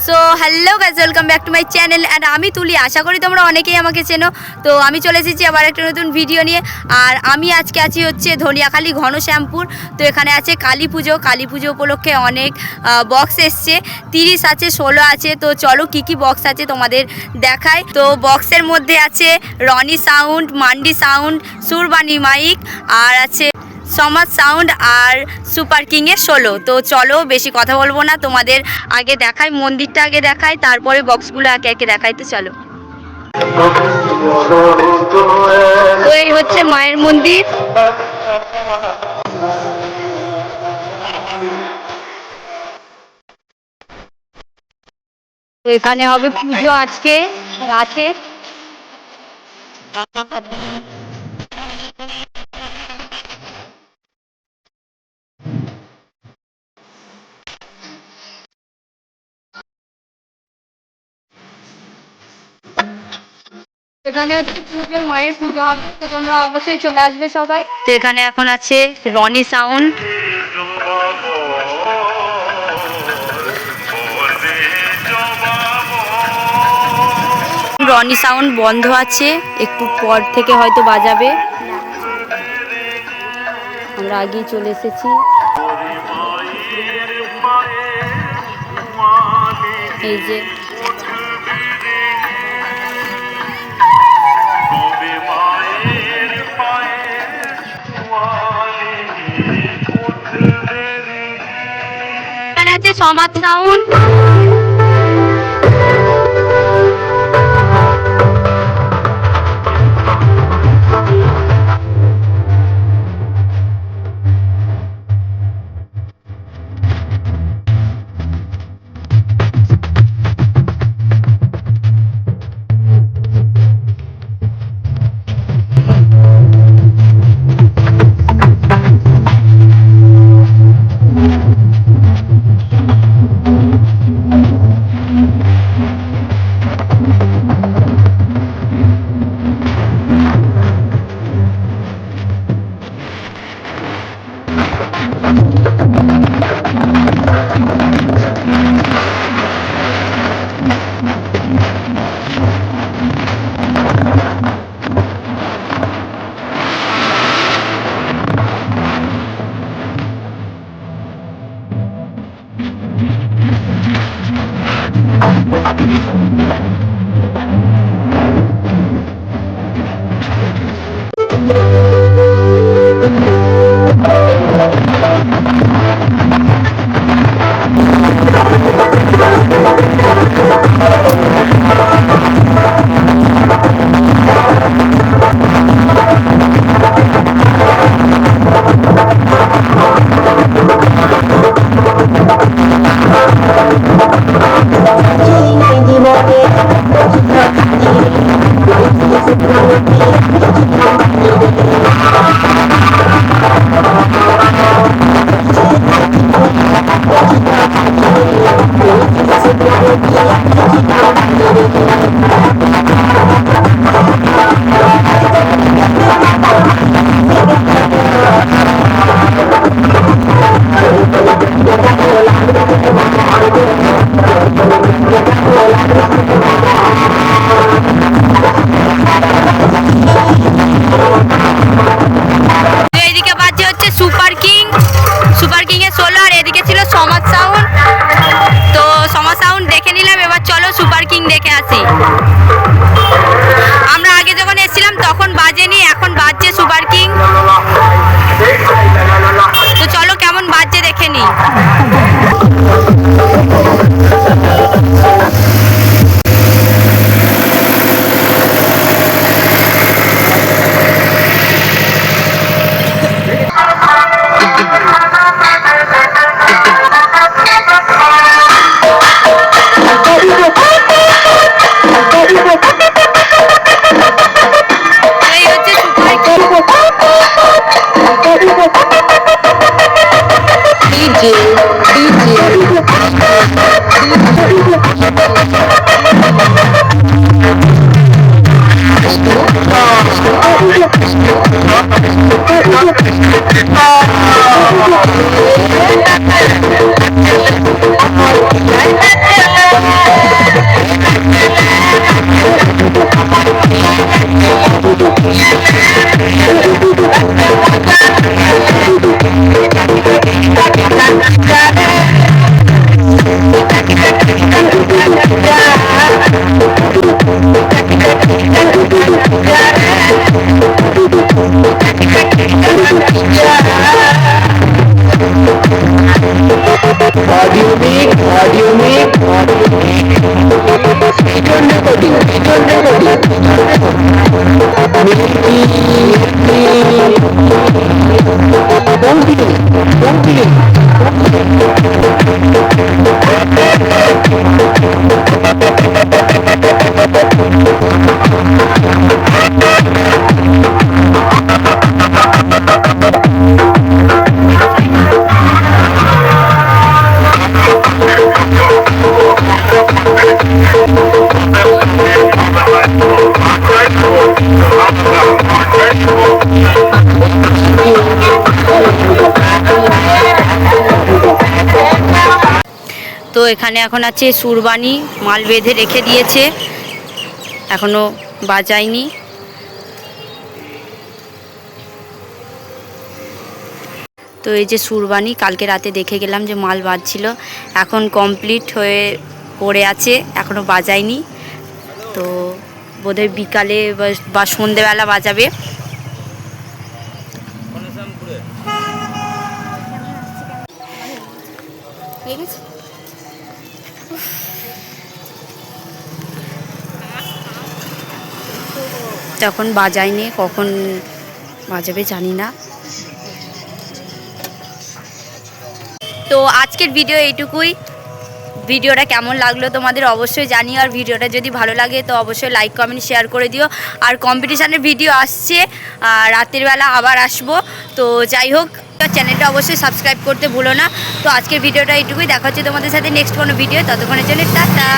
So hello guys, welcome back to my channel and আমি তুলি। আশা করি তোমরা অনেকেই আমাকে চেনো। তো আমি চলে এসেছি আবার একটা নতুন ভিডিও নিয়ে। আর আমি আজকে আছি হচ্ছে ধনিয়াখালী ঘনশ্যামপুর। তো এখানে আছে কালী পুজো উপলক্ষে অনেক বক্স এসছে, 30 আছে, 16 আছে। তো চলো কি কি বক্স আছে তোমাদের দেখাই। তো বক্সের মধ্যে আছে Roni sound, mandi sound, Surbani mic, আর আছে সমাজ সাউন্ড আর সুপার কিংয়ের 16। তো চলো বেশি কথা বলবো না, তোমাদের আগে দেখাই, মন্দিরটা আগে দেখাই, তারপরে বক্সগুলো একে একে দেখাই। তো চলো। তো এই হচ্ছে মায়ের মন্দির। তো এখানে হবে পুজো আজকে রাতে। এখানে হচ্ছে পুজো, মায়ের পুজো হবে, তো তোমরা অবশ্যই চলে আসবে সবাই। তো এখানে এখন আছে রনি সাউন্ড। রনি সাউন্ড বন্ধ আছে, একটু পর থেকে হয়তো বাজাবে। আমরা আগেই চলে এসেছি। এই যে আছে সমাজ সাউন্ড। আমরা আগে যখন এসেছিলাম তখন বাজেনি, এখন বাজছে সুপার কিং। তো চলো কেমন বাজছে দেখে নি। তো এখানে এখন আছে সুরবানি, মাল বেঁধে রেখে দিয়েছে, এখনও বাজায়নি। তো এই যে সুরবানি, কালকে রাতে দেখে গেলাম যে মাল বাজছিল, এখন কমপ্লিট হয়ে পড়ে আছে, এখনও বাজায়নি। তো বোধহয় বিকালে বা সন্ধেবেলা বাজাবে। তখন বাজায়নি, কখন বাজাবে জানি না। তো আজকের ভিডিও এইটুকুই। ভিডিওটা কেমন লাগলো তোমাদের অবশ্যই জানিও, আর ভিডিওটা যদি ভালো লাগে তো অবশ্যই লাইক কমেন্ট শেয়ার করে দিও। আর কম্পিটিশানের ভিডিও আসছে, রাতের বেলা আবার আসবো। তো যাই হোক, চ্যানেলটা অবশ্যই সাবস্ক্রাইব করতে ভুলো না। তো আজকের ভিডিওটা এইটুকুই, দেখা হচ্ছে তোমাদের সাথে নেক্সট কোনো ভিডিও, ততক্ষণের জন্য টাটা।